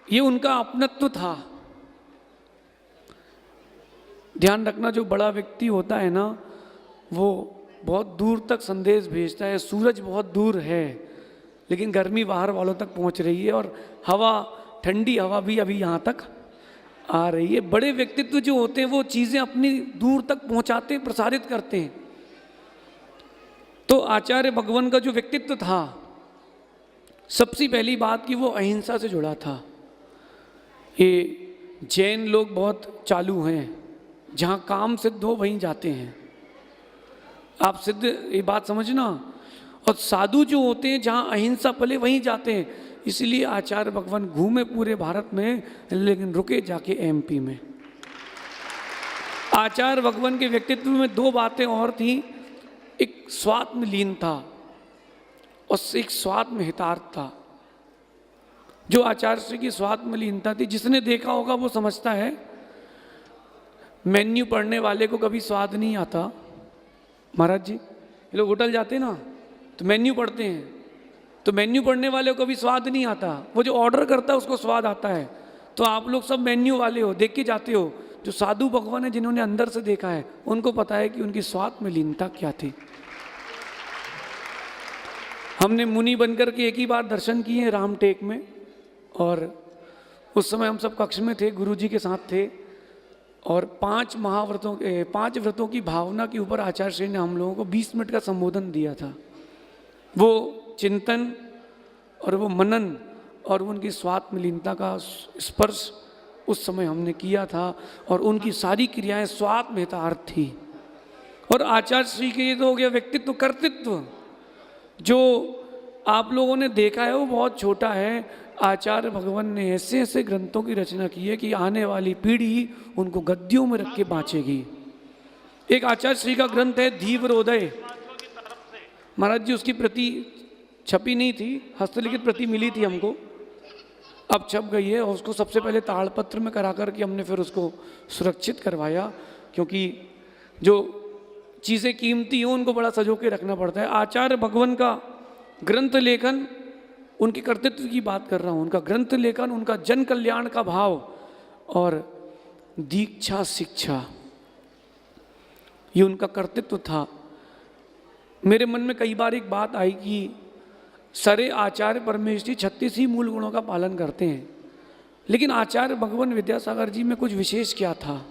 Speaker 9: ये उनका अपनत्व था। ध्यान रखना, जो बड़ा व्यक्ति होता है ना वो बहुत दूर तक संदेश भेजता है। सूरज बहुत दूर है लेकिन गर्मी बाहर वालों तक पहुंच रही है, और हवा, ठंडी हवा भी अभी यहाँ तक आ रही है। बड़े व्यक्तित्व जो होते हैं वो चीज़ें अपनी दूर तक पहुंचाते, प्रसारित करते हैं। तो आचार्य भगवान का जो व्यक्तित्व था, सबसे पहली बात कि वो अहिंसा से जुड़ा था। ये जैन लोग बहुत चालू हैं, जहाँ काम सिद्ध हो वहीं जाते हैं। आप सिद्ध ये बात समझना। और साधु जो होते हैं जहाँ अहिंसा पले वहीं जाते हैं। इसलिए आचार्य भगवान घूमे पूरे भारत में, लेकिन रुके जाके एमपी में। आचार्य भगवान के व्यक्तित्व में 2 बातें और थी, एक स्वात्म लीन था और एक स्वात्म हितार्थ था। जो आचार्य श्री की स्वात्म लीनता थी, जिसने देखा होगा वो समझता है। मेन्यू पढ़ने वाले को कभी स्वाद नहीं आता महाराज जी। ये लोग होटल जाते हैं ना तो मेन्यू पढ़ते हैं, तो मेन्यू पढ़ने वाले को कभी स्वाद नहीं आता, वो जो ऑर्डर करता है उसको स्वाद आता है। तो आप लोग सब मेन्यू वाले हो, देख के जाते हो। जो साधु भगवान है, जिन्होंने अंदर से देखा है, उनको पता है कि उनकी स्वाद में लीनता क्या थी। हमने मुनि बनकर के एक ही बार दर्शन किए हैं रामटेक में, और उस समय हम सब कक्ष में थे, गुरुजी के साथ थे, और 5 व्रतों की भावना के ऊपर आचार्य श्री ने हम लोगों को 20 मिनट का संबोधन दिया था। वो चिंतन और वो मनन और उनकी स्वात्म लीनता का स्पर्श उस समय हमने किया था, और उनकी सारी क्रियाएं स्वात्म हितार्थ थी। और आचार्य श्री के ये तो हो गया व्यक्तित्व। कर्तृत्व जो आप लोगों ने देखा है वो बहुत छोटा है। आचार्य भगवान ने ऐसे ऐसे ग्रंथों की रचना की है कि आने वाली पीढ़ी उनको गद्दियों में रख के बाँचेगी। एक आचार्य श्री का ग्रंथ है धीवरोदय। महाराज जी उसकी प्रति छपी नहीं थी, हस्तलिखित प्रति मिली थी हमको, अब छप गई है। और उसको सबसे पहले ताड़पत्र में करा कर के हमने फिर उसको सुरक्षित करवाया, क्योंकि जो चीज़ें कीमती हों उनको बड़ा सजो के रखना पड़ता है। आचार्य भगवान का ग्रंथ लेखन, उनके कर्तृत्व की बात कर रहा हूँ, उनका ग्रंथ लेखन, उनका जन कल्याण का भाव और दीक्षा शिक्षा, ये उनका कर्तृत्व था। मेरे मन में कई बार एक बात आई कि सारे आचार्य परमेश्वरी 36 ही मूल गुणों का पालन करते हैं, लेकिन आचार्य भगवान विद्यासागर जी में कुछ विशेष क्या था?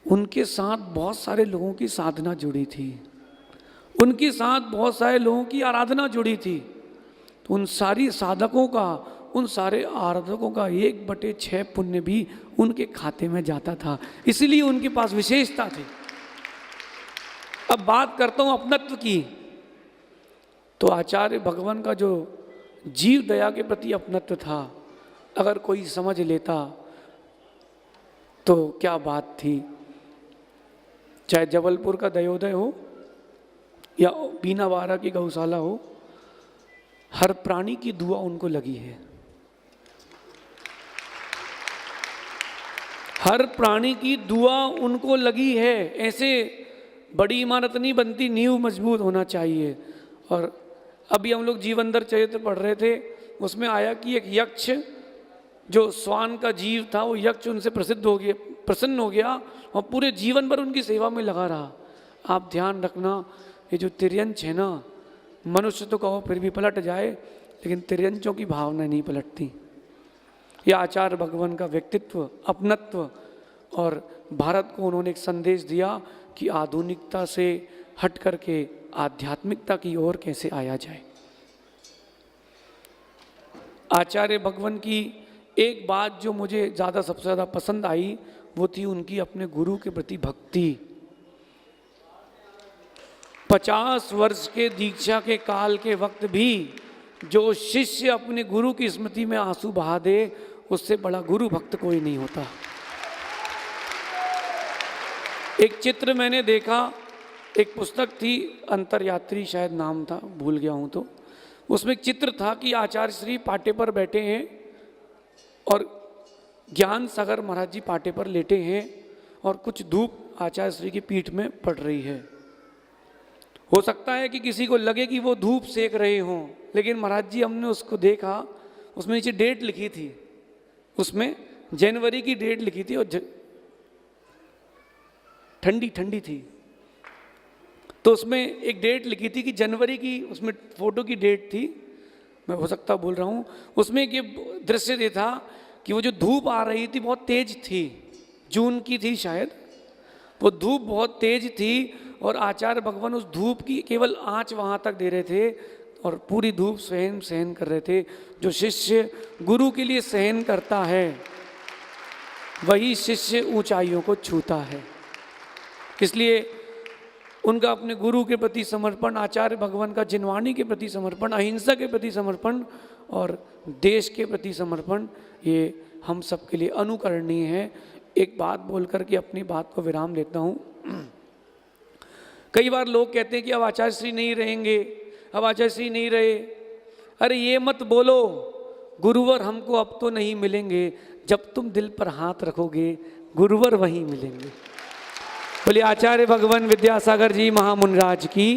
Speaker 9: उनके साथ बहुत सारे लोगों की साधना जुड़ी थी, उनके साथ बहुत सारे लोगों की आराधना जुड़ी थी। तो उन सारी साधकों का, उन सारे आराधकों का 1/6 पुण्य भी उनके खाते में जाता था, इसलिए उनके पास विशेषता थी। अब बात करता हूं अपनत्व की। तो आचार्य भगवान का जो जीव दया के प्रति अपनत्व था, अगर कोई समझ लेता तो क्या बात थी। चाहे जबलपुर का दयोदय हो या बीनावाड़ा की गौशाला हो, हर प्राणी की दुआ उनको लगी है। हर प्राणी की दुआ उनको लगी है। ऐसे बड़ी इमारत नहीं बनती, नींव मजबूत होना चाहिए। और अभी हम लोग जीवंदर चरित्र पढ़ रहे थे, उसमें आया कि एक यक्ष जो स्वान का जीव था, वो यक्ष उनसे प्रसन्न हो गया और पूरे जीवन भर उनकी सेवा में लगा रहा। आप ध्यान रखना, ये जो तिर्यंच है ना, मनुष्य तो कहो फिर भी पलट जाए, लेकिन तिर्यंचों की भावना नहीं पलटती। ये आचार्य भगवान का व्यक्तित्व, अपनत्व, और भारत को उन्होंने एक संदेश दिया कि आधुनिकता से हट करके आध्यात्मिकता की ओर कैसे आया जाए। आचार्य भगवान की एक बात जो मुझे ज़्यादा सबसे ज़्यादा पसंद आई, वो थी उनकी अपने गुरु के प्रति भक्ति। 50 वर्ष के दीक्षा के काल के वक्त भी जो शिष्य अपने गुरु की स्मृति में आंसू बहा दे, उससे बड़ा गुरु भक्त कोई नहीं होता। एक चित्र मैंने देखा, एक पुस्तक थी अंतरयात्री शायद नाम था, भूल गया हूँ, तो उसमें एक चित्र था कि आचार्य श्री पाटे पर बैठे हैं और ज्ञान सागर महाराज जी पाटे पर लेटे हैं और कुछ धूप आचार्य श्री की पीठ में पड़ रही है। हो सकता है कि किसी को लगे कि वो धूप सेक रहे हों, लेकिन महाराज जी, हमने उसको देखा, उसमें नीचे डेट लिखी थी, उसमें जनवरी की डेट लिखी थी और ठंडी ठंडी थी। तो उसमें एक डेट लिखी थी कि जनवरी की, उसमें फोटो की डेट थी, मैं हो सकता बोल रहा हूँ, उसमें ये दृश्य ये था कि वो जो धूप आ रही थी बहुत तेज थी, जून की थी शायद, वो धूप बहुत तेज थी और आचार्य भगवान उस धूप की केवल आंच वहाँ तक दे रहे थे और पूरी धूप सहन कर रहे थे। जो शिष्य गुरु के लिए सहन करता है, वही शिष्य ऊंचाइयों को छूता है। इसलिए उनका अपने गुरु के प्रति समर्पण, आचार्य भगवान का जिनवाणी के प्रति समर्पण, अहिंसा के प्रति समर्पण और देश के प्रति समर्पण, ये हम सब के लिए अनुकरणीय है। एक बात बोलकर के अपनी बात को विराम देता हूँ। कई बार लोग कहते हैं कि अब आचार्य श्री नहीं रहेंगे, अब आचार्य श्री नहीं रहे। अरे ये मत बोलो, गुरुवर हमको अब तो नहीं मिलेंगे, जब तुम दिल पर हाथ रखोगे गुरुवर वहीं मिलेंगे। बोले आचार्य भगवान विद्यासागर जी महामुनिराज की